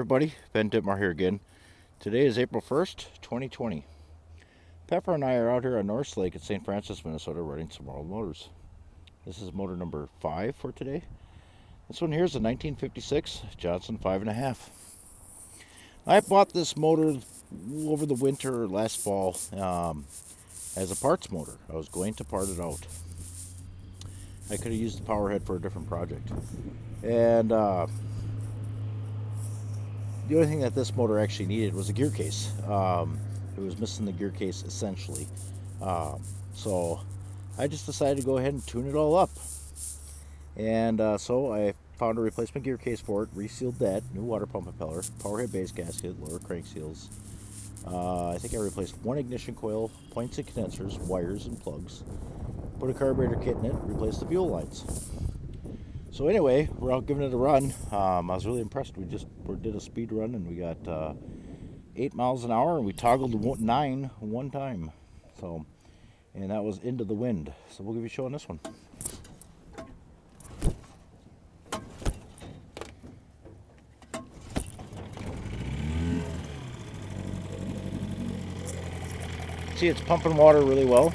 everybody, Ben Dittmar here again. Today is April 1st, 2020. Pepper and I are out here on North Lake at St. Francis, Minnesota, running some old motors. This is motor number 5 for today. This one here is a 1956 Johnson 5.5. I bought this motor over the winter last fall as a parts motor. I was going to part it out. I could have used the power head for a different project. And the only thing that this motor actually needed was a gear case. It was missing the gear case essentially. So I just decided to go ahead and tune it all up. And so I found a replacement gear case for it, resealed that, new water pump impeller, power head base gasket, lower crank seals. I think I replaced one ignition coil, points and condensers, wires and plugs. Put a carburetor kit in it, replaced the fuel lines. So anyway, we're out giving it a run. I was really impressed. We did a speed run and we got 8 miles an hour and we toggled 9 one time. So, and that was into the wind. So we'll give you a show on this one. See, it's pumping water really well.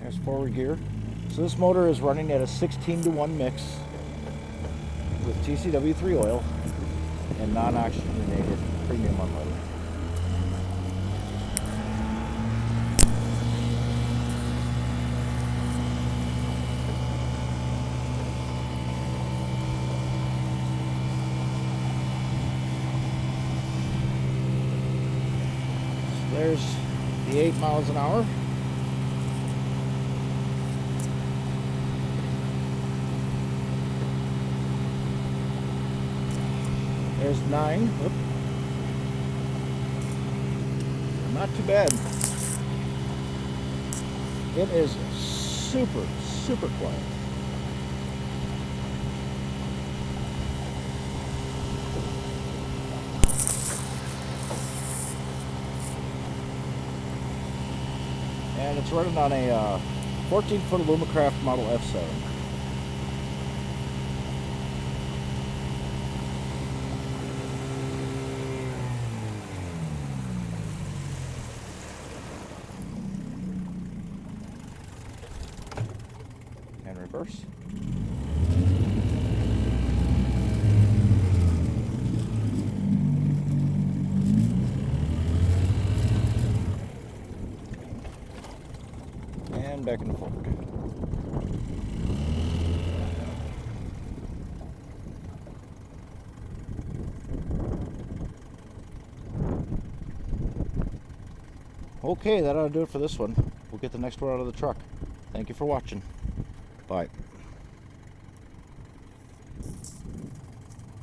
There's forward gear. So this motor is running at a 16:1 mix with TCW3 oil and non-oxygenated premium unleaded. So there's the 8 miles an hour. There's 9. Whoop. Not too bad. It is super, super quiet. And it's running on a 14-foot Alumacraft Model F7. And reverse. And back and forward. Okay, that ought to do it for this one. We'll get the next one out of the truck. Thank you for watching. Bye.